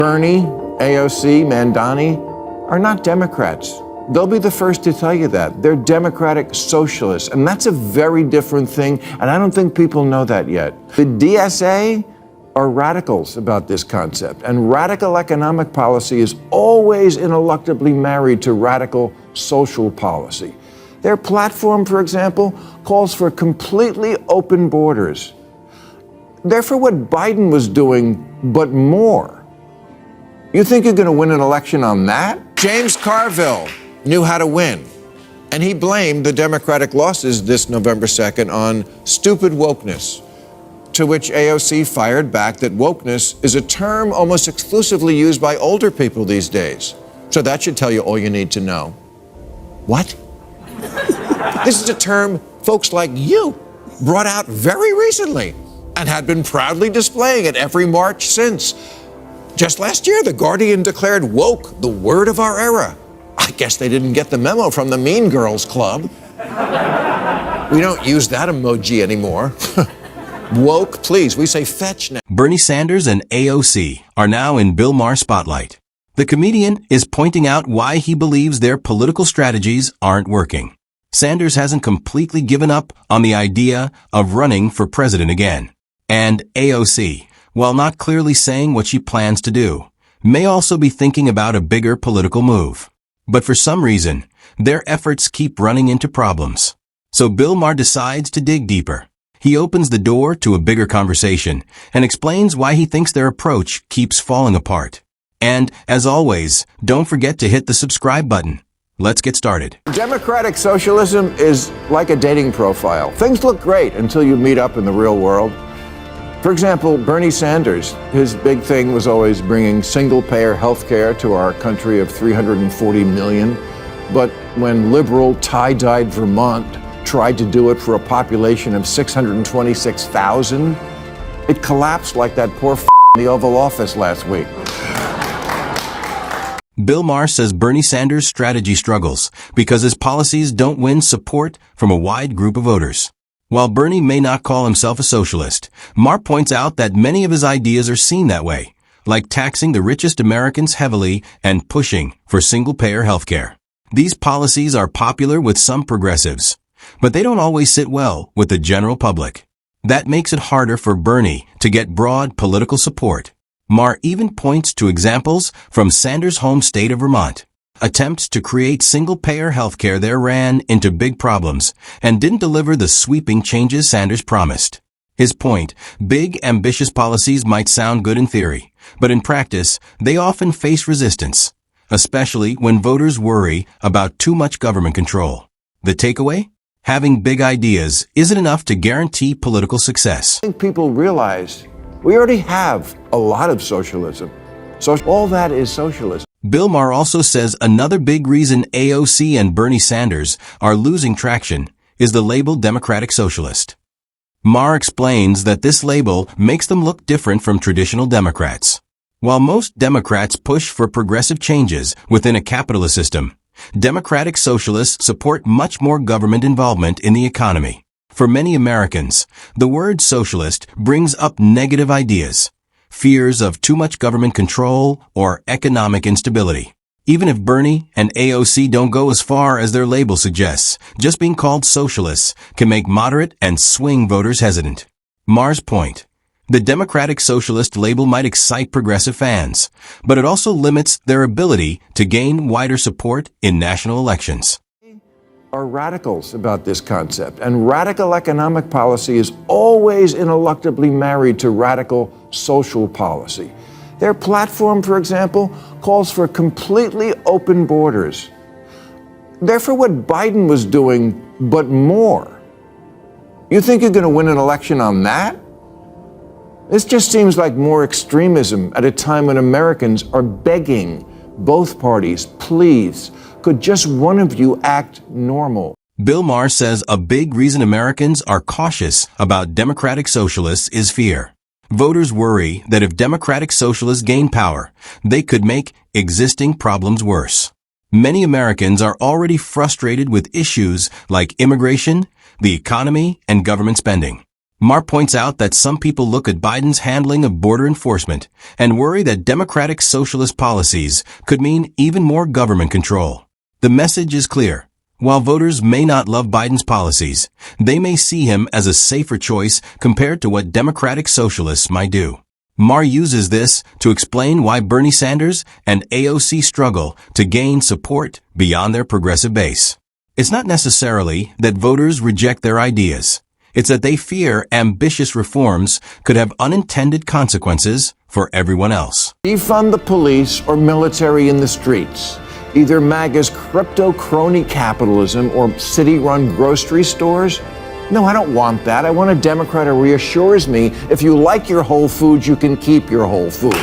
Bernie, AOC, Mandani are not Democrats. They'll be the first to tell you that. They're democratic socialists, and that's a very different thing, and I don't think people know that yet. The DSA are radicals about this concept, and radical economic policy is always ineluctably married to radical social policy. Their platform, for example, calls for completely open borders. They're for what Biden was doing, but more. You think you're going to win an election on that? James Carville knew how to win, and he blamed the Democratic losses this November 2nd on stupid wokeness, to which AOC fired back that wokeness is a term almost exclusively used by older people these days. So that should tell you all you need to know. What? This is a term folks like you brought out very recently and had been proudly displaying at every march since. Just last year, The Guardian declared woke the word of our era. I guess they didn't get the memo from the Mean Girls Club. We don't use that emoji anymore. Woke, please, we say fetch now. Bernie Sanders and AOC are now in Bill Maher's spotlight. The comedian is pointing out why he believes their political strategies aren't working. Sanders hasn't completely given up on the idea of running for president again. And AOC, while not clearly saying what she plans to do, may also be thinking about a bigger political move. But for some reason, their efforts keep running into problems. So Bill Maher decides to dig deeper. He opens the door to a bigger conversation and explains why he thinks their approach keeps falling apart. And, as always, don't forget to hit the subscribe button. Let's get started. Democratic socialism is like a dating profile. Things look great until you meet up in the real world. For example, Bernie Sanders, his big thing was always bringing single-payer health care to our country of 340 million. But when liberal, tie-dyed Vermont tried to do it for a population of 626,000, it collapsed like that poor in the Oval Office last week. Bill Maher says Bernie Sanders' strategy struggles because his policies don't win support from a wide group of voters. While Bernie may not call himself a socialist, Maher points out that many of his ideas are seen that way, like taxing the richest Americans heavily and pushing for single-payer health care. These policies are popular with some progressives, but they don't always sit well with the general public. That makes it harder for Bernie to get broad political support. Maher even points to examples from Sanders' home state of Vermont. Attempts to create single-payer healthcare there ran into big problems and didn't deliver the sweeping changes Sanders promised. His point, big, ambitious policies might sound good in theory, but in practice, they often face resistance, especially when voters worry about too much government control. The takeaway? Having big ideas isn't enough to guarantee political success. I think people realize we already have a lot of socialism. So all that is socialism. Bill Maher also says another big reason AOC and Bernie Sanders are losing traction is the label Democratic Socialist. Maher explains that this label makes them look different from traditional Democrats. While most Democrats push for progressive changes within a capitalist system, Democratic Socialists support much more government involvement in the economy. For many Americans, the word socialist brings up negative ideas, fears of too much government control or economic instability. Even if Bernie and AOC don't go as far as their label suggests, just being called socialists can make moderate and swing voters hesitant. Maher's point: the Democratic Socialist label might excite progressive fans, but it also limits their ability to gain wider support in national elections. Are radicals about this concept, and radical economic policy is always ineluctably married to radical social policy. Their platform, for example, calls for completely open borders. They're for what Biden was doing, but more. You think you're going to win an election on that? This just seems like more extremism at a time when Americans are begging both parties, please, could just one of you act normal? Bill Maher says a big reason Americans are cautious about Democratic Socialists is fear. Voters worry that if Democratic Socialists gain power, they could make existing problems worse. Many Americans are already frustrated with issues like immigration, the economy, and government spending. Maher points out that some people look at Biden's handling of border enforcement and worry that democratic socialist policies could mean even more government control. The message is clear. While voters may not love Biden's policies, they may see him as a safer choice compared to what democratic socialists might do. Maher uses this to explain why Bernie Sanders and AOC struggle to gain support beyond their progressive base. It's not necessarily that voters reject their ideas. It's that they fear ambitious reforms could have unintended consequences for everyone else. Defund the police or military in the streets. Either MAGA's crypto crony capitalism or city-run grocery stores. No, I don't want that. I want a Democrat who reassures me if you like your Whole Foods, you can keep your Whole Foods.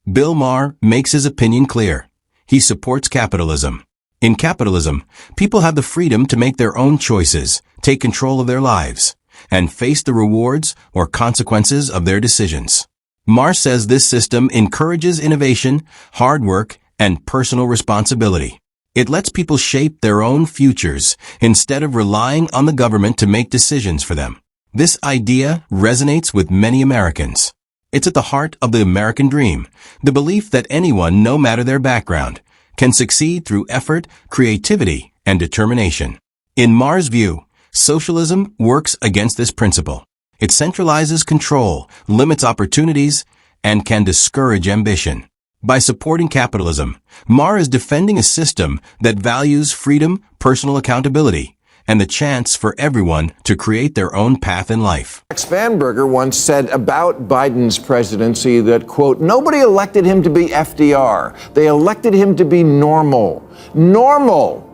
Bill Maher makes his opinion clear. He supports capitalism. In capitalism, people have the freedom to make their own choices, take control of their lives, and face the rewards or consequences of their decisions. Maher says this system encourages innovation, hard work, and personal responsibility. It lets people shape their own futures instead of relying on the government to make decisions for them. This idea resonates with many Americans. It's at the heart of the American dream, the belief that anyone, no matter their background, can succeed through effort, creativity, and determination. In Maher's view, socialism works against this principle. It centralizes control, limits opportunities, and can discourage ambition. By supporting capitalism, Maher is defending a system that values freedom, personal accountability, and the chance for everyone to create their own path in life. Max Spanberger once said about Biden's presidency that, quote, nobody elected him to be FDR. They elected him to be normal. Normal!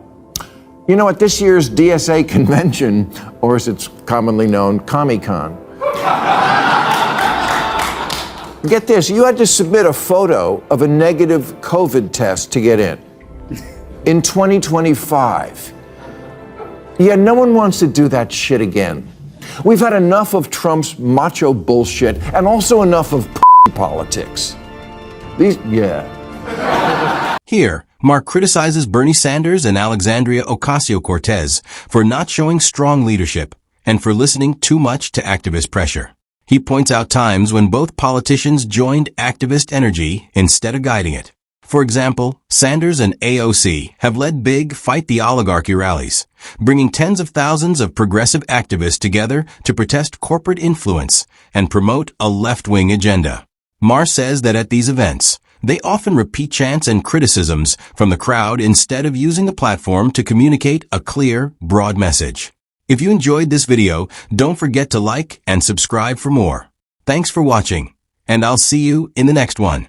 You know, at this year's DSA convention, or as it's commonly known, Comic-Con, get this, you had to submit a photo of a negative COVID test to get in. In 2025. Yeah, no one wants to do that shit again. We've had enough of Trump's macho bullshit and also enough of politics. Here, Maher criticizes Bernie Sanders and Alexandria Ocasio-Cortez for not showing strong leadership and for listening too much to activist pressure. He points out times when both politicians joined activist energy instead of guiding it. For example, Sanders and AOC have led big Fight the Oligarchy rallies, bringing tens of thousands of progressive activists together to protest corporate influence and promote a left-wing agenda. Maher says that at these events, they often repeat chants and criticisms from the crowd instead of using the platform to communicate a clear, broad message. If you enjoyed this video, don't forget to like and subscribe for more. Thanks for watching, and I'll see you in the next one.